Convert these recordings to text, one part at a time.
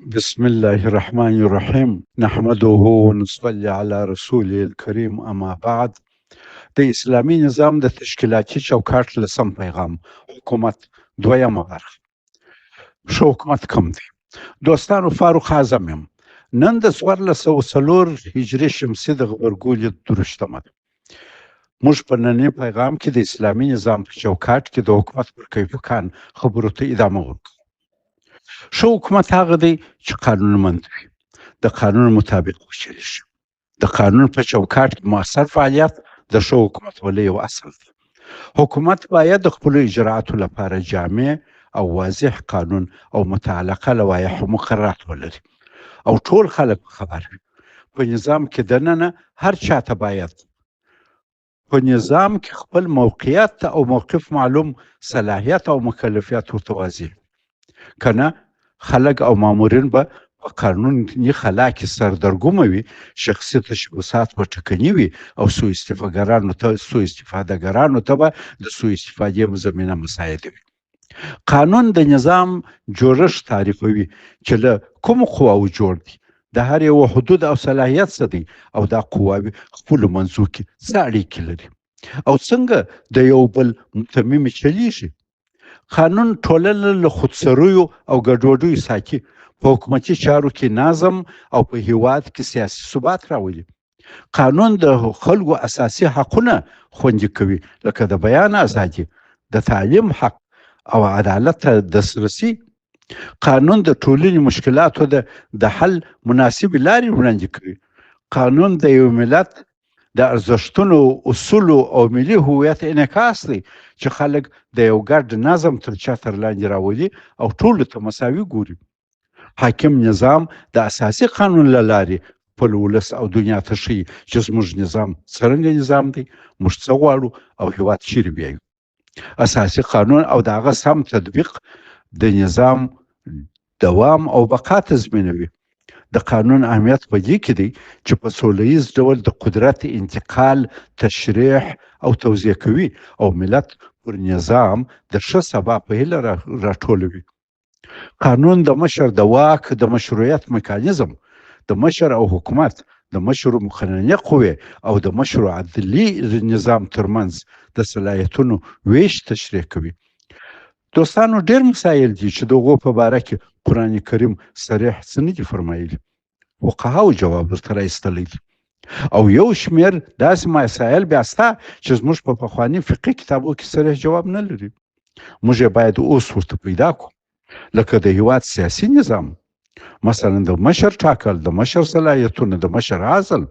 بسم الله الرحمن الرحیم نحمده ونصلي على رسوله الكريم اما بعد. د اسلامي نظام د تشکیلاتي چوکاټ لسم پیغام حکومت دویمه برخه. ښه حکومت کوم دی؟ دوستانو، فاروق اعظم یم. نن د 1404 هجري شمسي د غبرګولي درشتمه ده. موږ په ننني پیغام کې د اسلامي نظام په چوکاټ کې د حکومت پر کیفکان خبرو ته ادامه ورکوو. ښه حکومت هغه دی چې قانونمند وي، د قانون مطابق وچلېږي. د قانون په چوکاټ کې مؤثر فعالیت د ښه حکومتولۍ یو اصل دی. حکومت باید د خپلو اجراعاتو لپاره جامع او واضح قانون او متعلقه لوایح او مقررات ولري او ټول خلک خبر وي. په نظام کې دننه هر چاته باید په نظام کې خپل موقعیت او موقف معلوم، صلاحیت او مکلفیت ورته واضح وي. کنه خلک او مامورین به په قانوني خلا کې سردرګمه وي، شخصي تشبثات به ټکني وي او سوء استفادهګرانو ته به د سوء استفادې زمینه مساعده وي. قانون د نظام جوړښت تعریفوي چې له کومو قواو جوړ دی، د هر یو حدود او صلاحیت څه دی، او دا قواوې خپلو منځو کې څه اړیکې لري او څنګه د یو بل متممې چلیږي. قانون ټولنه له خودسریو او ګډوډیو ساتي، په حکومتي چارو کې نظم او په هیواد کې سیاسي ثبات راولي. قانون د خلکو اساسي حقونه خوندي کوي، لکه د بیان ازادي، د تعلیم حق او عدالت ته دسترسي. قانون د ټولنې مشکلاتو د حل مناسبې لارې وړاندې کوي. قانون د یو ملت د ارزښتونو، اصولو او ملي هویت انعکاس دی چې خلک د یو ګډ نظم تر چتر لاندې راولي او ټولو ته مساوي ګوري. حاکم نظام د اساسي قانون له لارې خپل ولس او دنیا ته ښیي چې زموږ نظام څرنګه نظام دی، موږ څه غواړو او هیواد چیرې بیایو. اساسي قانون او د هغه سم تطبیق د نظام دوام او بقا تضمینوي. د قانون اهمیت په دې کې دی چې په سوله ییز ډول د قدرت انتقال، تشریح او توزیع کوي او ملت پر نظام د ښه سبا په هیله راټولوي. قانون د مشر د واک د مشروعیت میکانیزم، د مشر او حکومت، د مشرو مقننه قوې او د مشرو عدلي نظام ترمنځ د صلاحیتونو ویش تشریح کوي. دوستانو، ډېر مسایل دي چې د هغو په باره کې قرآن کریم صریح څه نه دي فرمایلي، فقهاو جواب ورته رایستلی دی. او یو شمېر داسې مسایل بیا شته چې زموږ په پخواني فقهي کتابو کې صریح جواب نه لري. موږ یې باید اوس ورته پیدا کړو، لکه د هیواد سیاسي نظام، مثلا د مشر ټاکل، د مشر صلاحیتونه، د مشر عزل،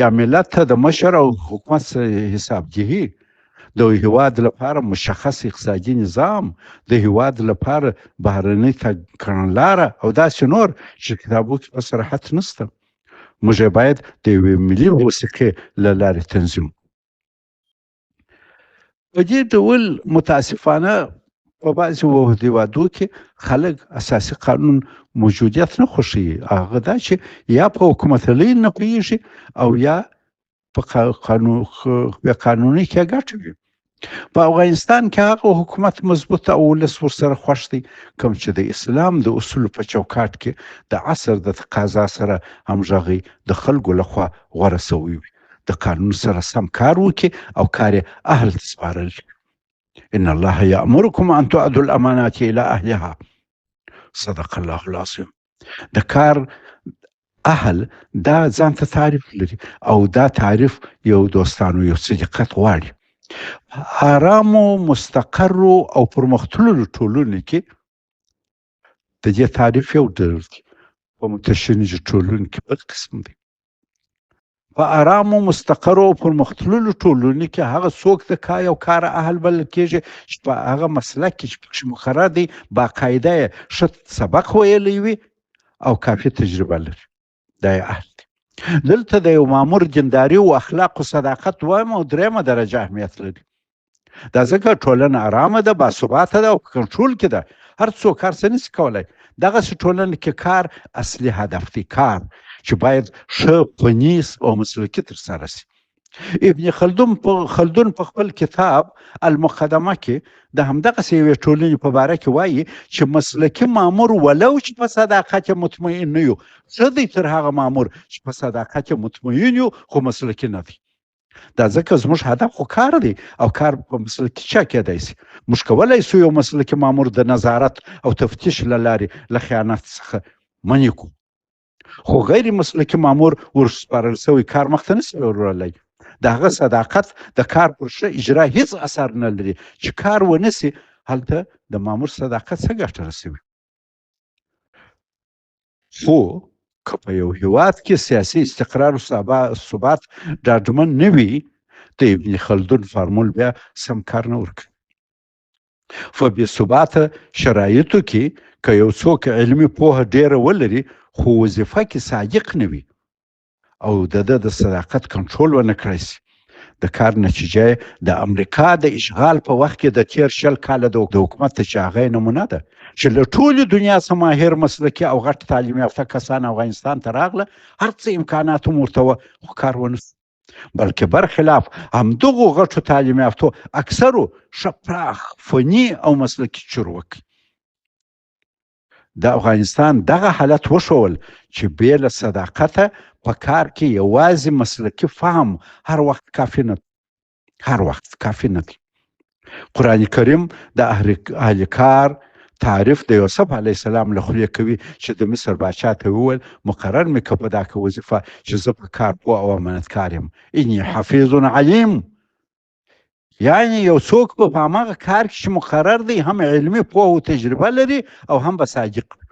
یا ملت ته د مشر او حکومت حسابدهي، د هیواد لپاره مشخص اقتصادي نظام، د هیواد لپاره بهرنۍ کړنلاره او داسې نور چې کتابو کې په صراحت نشته. موږ باید د یوې ملي موسیقۍ له لارې تنظیم. په دې ډول متاسفانه په بعضې هیوادو کې خلک اساسي قانون موجودیت نه خوښوي. هغه دا چې یا په حکومتولۍ نه پوهېږي او یا په قانوني کې ګټه وي. په افغانستان کې هغه حکومت مضبوط او ولس ورسره خوښ دی کوم چې د اسلام د اصولو په چوکاټ کې د عصر د تقاضا سره همغږی د خلکو لخوا غوره سوی وي، د قانون سره سم کار وکړي او کار یې اهل ته سپارل شي. ان الله یامرکم ان تؤدوا الامانات الى اهلها. صدق الله العظیم. د کار اهل دا ځان ته تعریف لري او دا تعریف یو دوستانو یو څه دقت غواړي. آرامو، مستقرو او پرمختللو ټولنو کې د دې تعریف یو ډول دی، په متشنجو ټولنو کې بل قسم دی. په آرامو، مستقرو او پرمختللو ټولنو کې هغه څوک د کار اهل بلل کېږي چې په هغه مسلک کې چې پکې مقرر دی باقاعده یې ښه سبق ویلی وي او کافي تجربه لري، دا یې اهل دی. دلته د یو مامور دینداري او اخلاق او صداقت دویمه او دریمه درجه اهمیت لري. دا ځکه ټولنه ارامه ده، باثباته ده او په کنټرول کې ده. هر څوک هر څه نشي کولی. دغسې ټولنه کې کار اصلي هدف دی، کار چې باید ښه فني او مسلکي ترسره شي. ابن خلدون په خپل کتاب المقدمه کې د همدغسې یوې ټولنې په باره کې وایي چې مسلکي مامور ولو چې په صداقت مطمئن نه یو، ښه دی تر هغه مامور چې په صداقت مطمئن یو خو مسلکي نه دی. دا ځکه زموږ هدف خو کار دی او کار په مسلکي چا کېدای شي. موږ کولی شو یو مسلکي مامور د نظارت او تفتیش له لارې له خیانت څخه منع کړو، خو غیر مسلکي مامور ورسپارل شوی کار مخته نشي وړلی. د هغه صداقت د کار پر ښه اجرا هیڅ اثر نه لري. چې کار ونه سي هلته د مامور صداقت څه ګټه رسوي؟ خو که په یو هیواد کې سیاسي استقرار او ثبات ډاډمن نه وي، د ابن خلدون فارمول بیا سم کار نه ورکوي. په بې ثباته شرایطو کې که یو څوک علمي پوهه ډیره ولري خو وظیفه کې صادق نه وي او د صداقت کنټرول ونه کړی شي، د کار نتیجه د امریکا د اشغال په وخت کې د تیر 10 کاله د حکومت چې هغه نمونه ده چې له ټولې دنیا څخه ماهر مسلکي او غټ تعلیم یافته کسان افغانستان ته راغله، هر څه امکانات هم ورته وه خو کار ونه سو. بلکې برخلاف همدغو غټو تعلیم یافتو اکثرو ښه پراخ فني او مسلکي چارواکي د افغانستان دغه حالت وښول چې بې له صداقته په کار کې یوازې مسلکي فهم هر وخت کافي نه دی. قرآن کریم د اهل کار تعریف د یوسف علیه السلام له خولې کوي چې د مصر باچا ته وویل مقرر مې که په دا وظیفه چې زه په کار پوه او امانتکار یم، اني حفیظ علیم. یعنی یو څوک په هماغه کار کې چې مقرر دی هم علمي پوهه او تجربه لري او هم به صادق وي.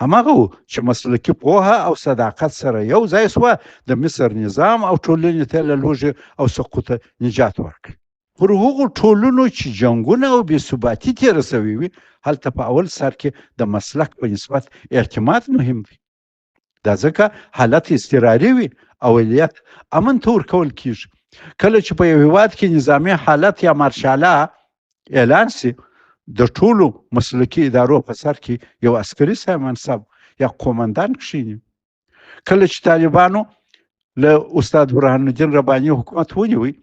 هماغه چې مسلکي پوهه او صداقت سره یو ځای سوه د مصر نظام او ټولنې ته له لوږې او سقوطه نجات ورکړي. پر هغو ټولنو چې جنګونه او بې ثباتي تېره سوي وي هلته په اول سر کې د مسلک په نسبت اعتماد مهم دی. دا ځکه حالت اضطراري وي اولیت امن ته ورکول کیږي. کله چې په یو هیواد کې نظامي حالت یا مارشاله اعلان سي د ټولو مسلکي ادارو په سر کې یو عسکري صاحب منصب یا قومندان کښیني. کله چې طالبانو له استاد برهان الدین رباني حکومت ونیوي،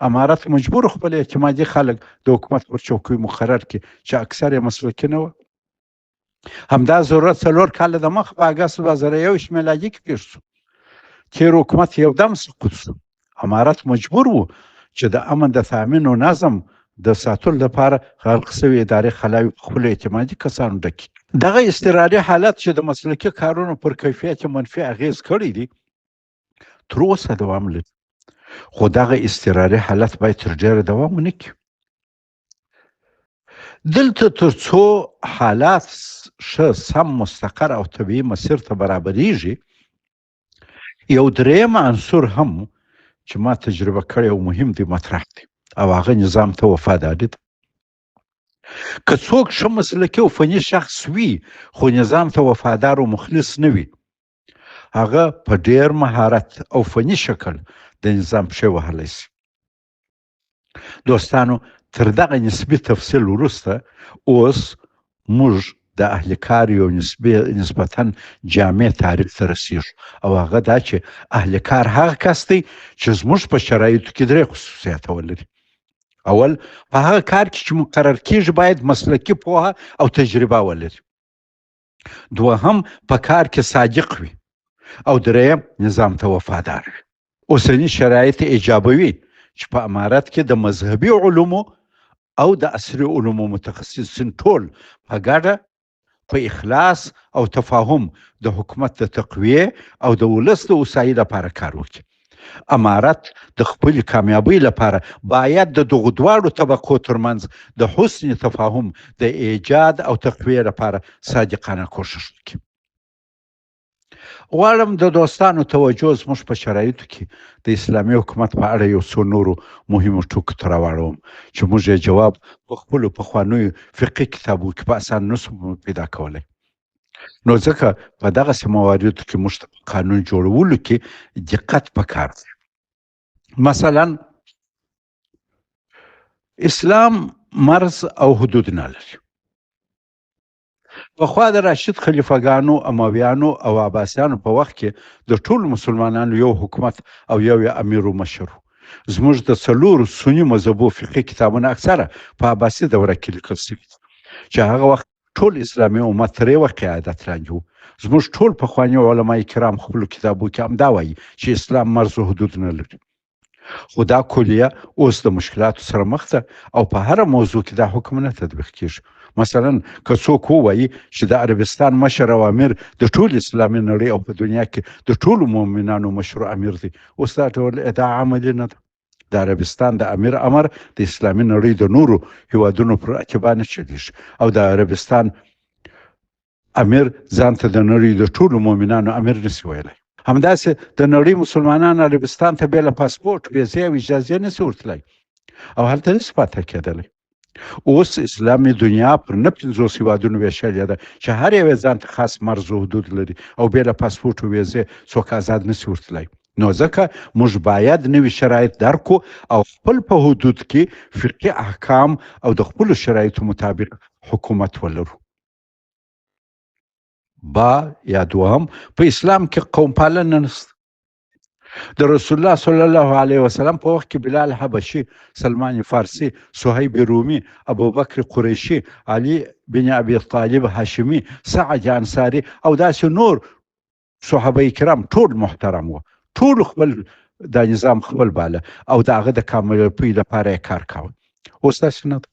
امارت مجبور خپل اعتمادي خلک د حکومت پر چوکۍ مقرر کړي چې اکثر یې مسلکي نه وه. همدا ضرورت 4 کاله د مخ په اګست 2021 میلادي کې پېښ شو. تېر حکومت یودم سقوط شو. امارت مجبور و چې د امن د تامین او نظم د ساتلو لپاره خلق شوي ادارې خلاوي په خپلو اعتمادي کسانو ډکي. دغه اضطراري حالت چې د مسلکي کارونو پر کیفیت منفي اغیز کړی دی تر اوسه دوام لري، خو دغه اضطراري حالت باید تر ډیره دوام ونه کړي. دلته تر څو حالات ښه سم مستقر او طبیعي مسیر ته برابریږي، یو دریم عنصر هم چې ما تجربه کړی او مهم دی مطرح دی او هغه نظام ته وفاداري ده. که څوک ښه مسلکي او فني شخص وي خو نظام ته وفادار او مخلص نه وي، هغه په ډیر مهارت او فني شکل د نظام پښې وهلی شي. دوستانو، تر دغه نسبي تفصیل وروسته اوس موږ د اهل کار یو نسبتا جامع تعریف ته رسیږو او هغه دا چې اهل کار هغه کس دی چې زموږ په شرایطو کې 3 خصوصیات ولري. اول، په هغه کار کې چې مقرر کیږي باید مسلکي پوهه او تجربه ولري. دوهم، په کار کې صادق وي. او دریم، نظام ته وفادار وي. اوسني شرایط ایجابوي چې په امارت کې د مذهبي علومو او د عصري علومو متخصصین ټول په ګډه په اخلاص او تفاهم د حکومت د تقویه او د ولس د اوسایي لپاره کار وکړي. امارت د خپل کامیابی لپاره باید د دغو دواړو طبقو ترمنځ د حسن تفاهم د ایجاد او تقویه لپاره صادقانه کوشش وکړي. غواړم د دوستانو توجه زموږ په شرایطو کې د اسلامي حکومت په اړه یو څو نورو مهمو ټکو ته راواړوم چې موږ یې جواب په خپلو پخوانیو فقهي کتابو کې په اسان نسو پیدا کولی. نو ځکه په دغسې مواردو کې موږ ته په قانون جوړولو کې دقت پکار دی. مثلا اسلام مرز او حدود نه لري. پخوا د راشد خلیفګانو امویانو او عباسیانو په وخت کې د ټولو مسلمانانو یو حکومت او یو امیر و مشر زموږ د څلورو سني مذهبو فقهي کتابونه اکثره په عباسي دوره کې لیکل شوي چې هغه وخت ټول اسلامي امت تر یوه قیادت لاندې و. زموږ ټول پخواني علما کرام خپلو کتابو کې همدا وایي چې اسلام مرز و حدود نه لري. خو دا کلیه اوس د مشکلاتو سره مخ ده او په هره موضوع کې دا حکم نه تطبیق کیږي. مثلا که څوک ووایي چې د عربستان مشر او امیر د ټول اسلامي نړۍ او په دنیا کې د ټولو مؤمنانو مشروع امیر دی، اوس دا ډول ادعا عملي نه ده. د عربستان د امیر امر د اسلامي نړۍ د نورو هیوادونو پر اتباع نه چلیږي او د عربستان امیر ځان ته د نړۍ د ټولو مؤمنانو امیر نشي ویلی. همداسې د نړۍ مسلمانان عربستان ته بې له پاسپورټ ویزې او اجازې نشي ورتلی او هلته نشي پاته کېدلی. اوس اسلامي دنیا پر نه 50 هیوادونو ویشلې ده چې هر یو ځان ته خاص مرز و حدود لري او بې له پاسپورټ او ویزې څوک آزاد نشي ورتلی. نو ځکه موږ باید نوي شرایط درک کړو او خپل په حدود کې فقهي احکام او د خپلو شرایطو مطابق حکومت ولرو. یا دوهم په اسلام کې قوم پالنه نشته. د رسول الله صلی الله علیه وسلم په وخت کې بلال حبشي، سلمان فارسی، صهیب رومي، ابوبکر قریشي، علي بن ابي طالب هاشمي، سعد انصاري او داسې نور صحابه کرام ټول محترم وو. ټول خپل د نظام خپل باله او د هغه د کامیابۍ لپاره کار کاوه. اوس داسې نه ده.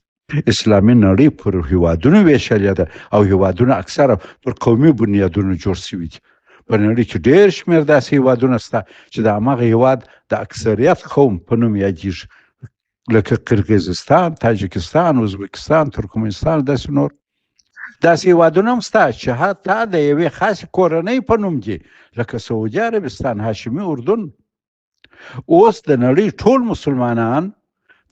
اسلامي نړۍ پر هیوادونو ویشلې ده او هیوادونه اکثره پر قومي بنیادونو جوړ شوي دي. په نړۍ کې ډېر شمېر داسې هیوادونه شته چې د هماغه هیواد د اکثریت قوم په نوم یادیږي، لکه قرغیزستان، تاجکستان، ازبکستان، ترکمنستان، داسې نور. داسې هیوادونه هم شته چې حتی د یوې خاصې کورنۍ په نوم دي، لکه سعودي عربستان، هاشمي اردن. اوس د نړۍ ټول مسلمانان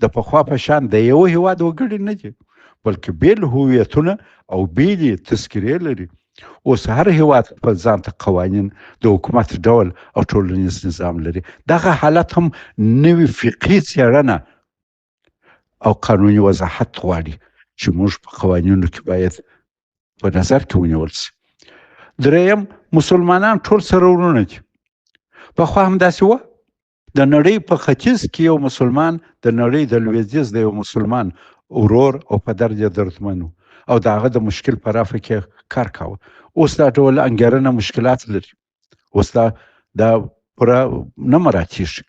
د پخوا په شان د یو هیواد وګړي نه دي، بلکې بیل هویتونه او بیلې تذکرې لري. اوس هر هیواد په ځان ته قوانین، د حکومت ډول او ټولنیز نظام لري. دغه حالت هم نوي فقهي څېړنه او قانوني وضاحت غواړي چې موږ په قوانینو کې باید په نظر کې ونیول شي. دریم، مسلمانان ټول سره ورونه دي. پخوا هم داسې وه. د نړۍ په ختیځ کې یو مسلمان د نړۍ د لویدیځ د یو مسلمان ورور او پدر یې دردمن و او د هغه د مشکل په رفع کې کار کاوه. اوس دا ډول انګېرنه مشکلات لري. اوس دا پوره نه مراعاتېږي.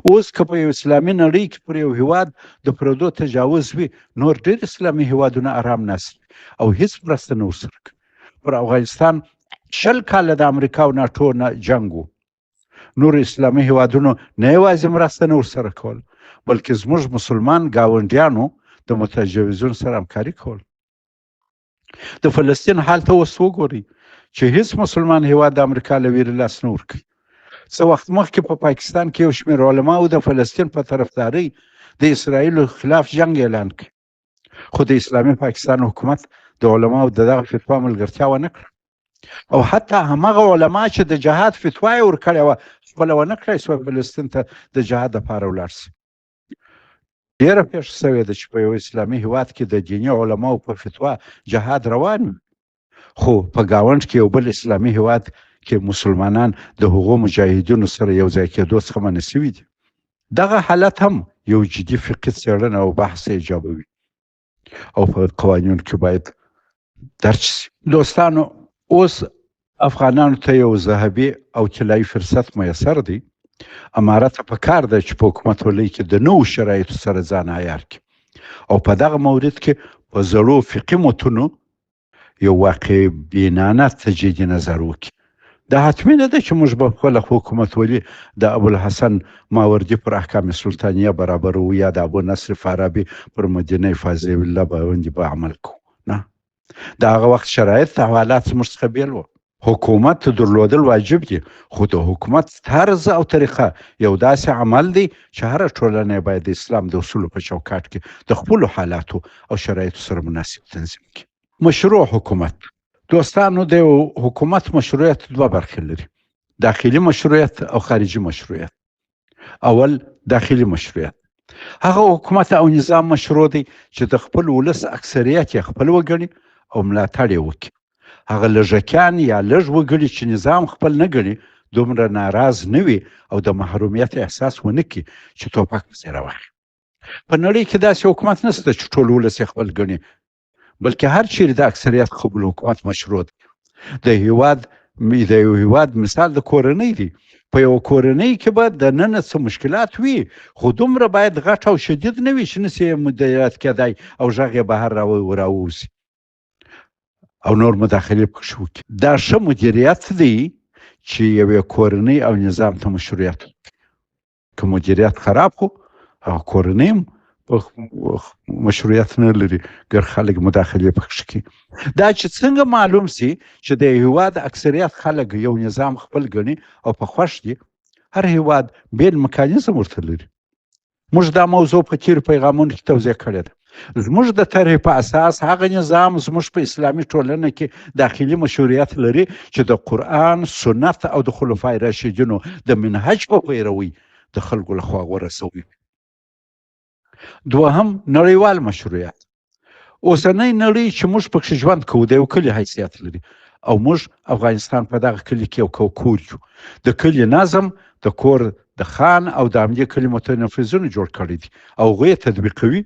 اوس که په یو اسلامي نړۍ کې پر یو هیواد د پردو تجاوز وي، نور ډېر اسلامي هیوادونه ارام ناست او هیڅ مرسته نه ورسره کوي. پر افغانستان 20 کاله د امریکا او ناټو نه جنګ و. نور اسلامي هیوادونو نه یوازې مرسته نه ورسره کول، بلکې زموږ مسلمان ګاونډیانو د متجاوزونو سره همکاري کول. د فلسطین حال ته اوس وګورئ چې هیڅ مسلمان هیواد د امریکا له ویرې لاس نه ورکوي. څه وخت مخکې په پاکستان کې یو شمېر علماو د فلسطین په طرفدارۍ د اسرائیلو خلاف جنګ اعلان کړ، خو د اسلامي پاکستان حکومت د علماو د دغه فتوا ملګرتیا ونه کړه او حتی همغه علما چې د جهاد فتوا یې ورکړې وه خپله ونه کړی سوه فلسطین ته د جهاد دپاره ولاړ شي. ډېره پېښه شوې ده چې په یو اسلامي هیواد کې د دیني علماو په فتوا جهاد روان وي، خو په ګاونډ کې یو بل اسلامي هیواد کې مسلمانان د هغو مجاهدینو سره یو ځای کېدو څخه منع شوي دي. دغه حالت هم یو جدي فقهي څېړنه او بحث ایجابوي او په قوانینو کې باید درج شي. دوستانو، اوس افغانانو ته یو ذهبي او طلایي فرصت میسر دی. امارت ته پکار ده چې په حکومت ولۍ کې د نوو شرایطو سره ځان عیار کړي او په دغه مورد کې په زړو فقهي متونو یو واقع بینانه تجدید نظر وکړي. دا حتمي نه ده چې موږ به خپله حکومت ولي د ابوالحسن ماوردي پر احکام سلطانیه برابرو یا د ابو نصر فارابي پر مدینه فاضله الله باندې به عمل کوو. نه، د هغه وخت شرایط حالات زموږ څخه بیل وو. حکومت درلودل واجب دي، خو د حکومت طرز او طریقه یو داسې عمل دی چې هره ټولنه باید د اسلام د اصولو په چوکاټ کې د خپلو حالاتو او شرایطو سره مناسب تنظیم کړي. مشروع حکومت. دوستانو، د حکومت مشروعیت دوه برخې لري: داخلي مشروعیت او خارجي مشروعیت. اول، داخلي مشروعیت. هغه حکومت او نظام مشروع دی چې د خپل ولس اکثریت یې خپل وګڼي او ملاتړ یې وکړي. هغه لږکیان یا لږ وګړي چې نظام خپل نه ګڼي دومره ناراض نه وي او د محرومیت احساس ونه کړي چې توپک پسې راواخلي. په نړۍ کې داسې حکومت نشته چې ټول ولس یې خپل ګڼي، بلکې هر چیرې د اکثریت قبول حکومت مشروع دی. د یو هیواد مثال د کورنۍ دی. په یو کورنۍ کې به د ننه څه مشکلات وي، خو دومره باید غټ او شدید نه وي چې نسي مدیریت کېدای او غږ یې بهر راووځي او نور مداخلې پکښې وکړي. دا ښه مدیریت دی چې یوې کورنۍ او نظام ته مشروعیت ورکړي. که مدیریت خراب خو هغه کورنۍ هم مشروعیت نه لري، ګر خلک مداخلې پکښې کوي. دا چې څنګه معلوم سي چې د هیواد اکثریت خلک یو نظام خپل ګڼي او په خوښ دي، هر هیواد بیل میکانیزم ورته لري. موږ دا موضوع په تیرو پیغامونو کې توضیح کړې ده. زموږ د طرحې په اساس هغه نظام زموږ په اسلامي ټولنه کې داخلي مشروعیت لري چې د قرآن، سنت او د خلفای راشدینو د منهج په پیروي د خلکو لخوا غوره سوی. دوهم، نړیوال مشروعیت. اوسنۍ نړۍ چې موږ پکښې ژوند کوو د یو کلي حیثیت لري او موږ افغانستان په دغه کلي کې یو کور یو. د کلي نظم د کور د خان او د همدې کلي متنفذینو جوړ کړی دي او هغوی یې تطبیقوي.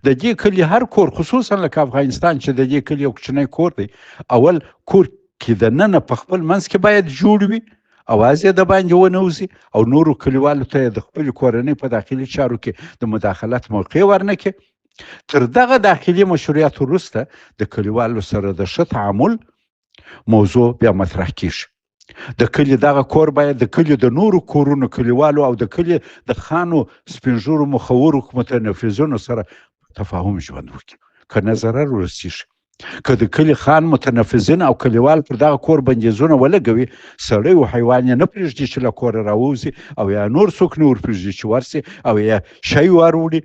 د دې کلي هر کور، خصوصا لکه افغانستان چې د دې کلي یو کوچنی کور دی، اول کور کې د ننه په خپل منځ کې باید جوړ وي، اواز یې د باندې ونوځي او نورو کلیوالو ته د خپلې کورنۍ په داخلي چارو کې د مداخلت موقع ورنکړي. تر دغه داخلي مشروعیت وروسته د کلیوالو سره د ښه تعامل موضوع بیا مطرح کیږي. د کلي دغه کور باید د کلي د نورو کورونو کلیوالو او د کلي د خانو، سپینږیرو، مخورو متنفذینو سره تفاهم ژوند وکړي، که نه ضرر ورسیږي. که د کلي خان، متنفذین او کلیوال پر دغه کور بندیزونه ولګوي، سړی او حیوان یې نه پرېږدي چې له کوره راووځي او یا نور څوک نه ورپرېږدي چې ورسي او یا شی واروړي،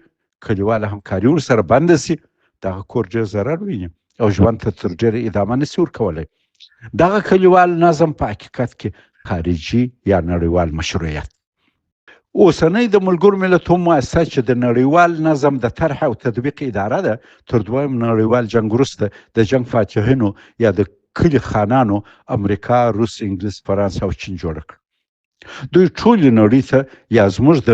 کلیواله همکاري ورسره بنده سي، دغه کور ډېر ضرر ویني او ژوند ته تر ډېره ادامه نسي ورکولی. دغه کلیوال نظم په حقیقت کې خارجي یا نړیوال مشروعیت. اوسنۍ د ملګرو ملتونو مؤسسه چې د نړیوال نظم د طرح او تطبیق اداره ده، تر دویم نړیوال جنګ وروسته د جنګ فاتحینو یا د کلي خانانو امریکا، روس، انګلیس، فرانسه او چین جوړه کړه. دوی ټولې نړۍ ته یا زموږ د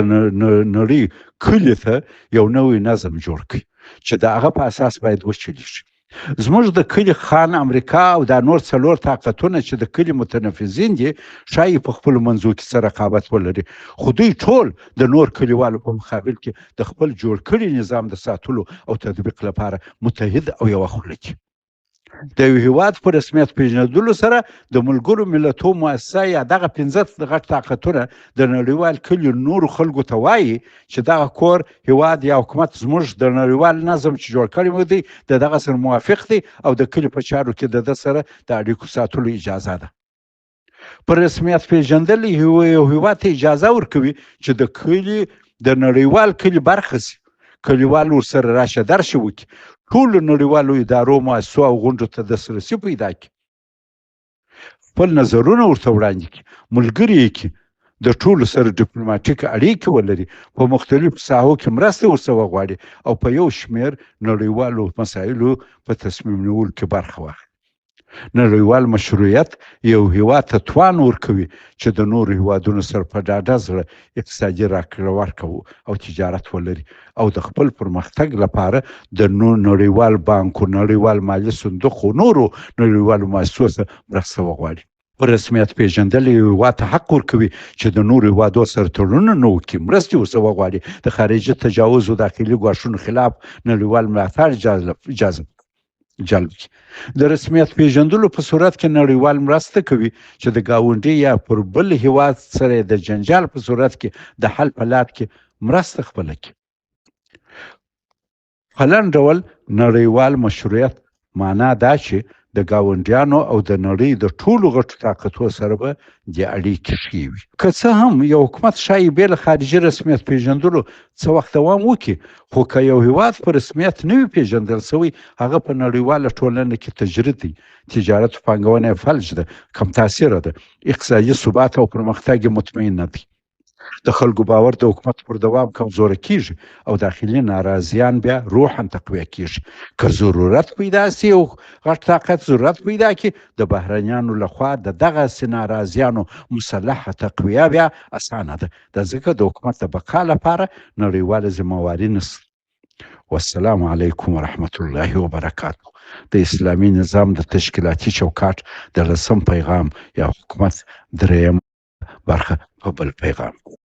نړۍ کلي ته یو نوی نظم جوړ کړي چې د هغه په اساس باید وچلیږي. زموږ د کلي خان امریکا او دا نور څلور طاقتونه چې د کلي متنفذین دي، ښایي په خپلو منځو کې څه رقابت ولري، خو دوی ټول د نور کلیوالو په مقابل کې د خپل جوړ کړي نظام د ساتلو او تطبیق لپاره متحد او یوه خوله دي. د یو هیواد په رسمیت پیژندلو سره د ملګرو ملتونو مؤسسه یا دغه 15 غټ طاقتونه د نړیوال کلي نورو خلکو ته وایي چې دغه کور، هیواد یا حکومت زموږ د نړیوال نظم چې جوړ کړی مو دی د دغه سره موافق دی او د کلي په چارو کې د ده سره د اړیکو ساتلو اجازه ده. په رسمیت پیژندل یو هیواد ته اجازه ورکوي چې د کلي د نړیوال کلي برخه سي، کلیوال ورسره راشه درشه وکړي، ټولو نړیوالو ادارو، مؤسسو او غونډو ته دسترسي پیدا کړي، خپل نظرونه ورته وړاندې کړي، ملګري یې کړي، د ټولو سره ډیپلوماټیک اړیکې ولري، په مختلفو ساحو کې مرسته ورسره وغواړي او په یو شمېر نړیوالو مسایلو په تصمیم نیولو کې برخه واخلي. نړیوال مشروعیت یو هیواد ته توان ورکوي چې د نورو هیوادونو سره په ډاډه زړه اقتصادي راکړه ورکړه او تجارت ولري او د خپل پرمختګ لپاره د نړیوال بانک، نړیوال مالي صندوق او نورو نړیوالو مؤسسو سره مرسته وغواړي. په رسمیت پیژندل یو هیواد ته حق ورکوي چې د نورو هیوادو سره تړونونه نه وکړي، مرستې ورسره وغواړي، د خارجي تجاوز او داخلي ګواښونو خلاف نړیوال ملاتړ جلب کړي. د رسمیت پیژندلو په صورت کې نړیوال مرسته کوي چې د ګاونډي یا پر بل هیواد سره د جنجال په صورت کې د حل په لار کې مرسته خپله کړي. په لنډ ډول نړیوال مشروعیت معنا دا چې د ګاونډیانو او د نړۍ د ټولو غټو طاقتو سره به د اړیکې ښې وي. که څه هم یو حکومت ښایي بې له خارجي رسمیت پیژندلو څه وخت دوام وکړي، خو که یو هیواد په رسمیت نه وي پیژندل سوی، هغه په نړیواله ټولنه کې تجرید دی، تجارت او پانګونه یې فلج ده، کم تاثیره ده، اقتصادي ثبات او پرمختګ یې مطمئن نه دی. د خلکو باور د حکومت پر دوام کمزوره کیږي او داخلي ناراضیان بیا روحاً تقویه کیږي. که ضرورت پیدا سي او غټ طاقت ضرورت پیدا کړي د بهرنیانو لخوا د دغسې ناراضیانو مسلحه تقویه بیا اسانه ده. د ځکه د حکومت د بقا لپاره نړیواله ذمهواري نشته. والسلام علیکم ورحمت الله وبرکاته. د اسلامي نظام د تشکیلاتي چوکاټ د 10 پیغام یا حکومت دریم برخه په بل پیغام.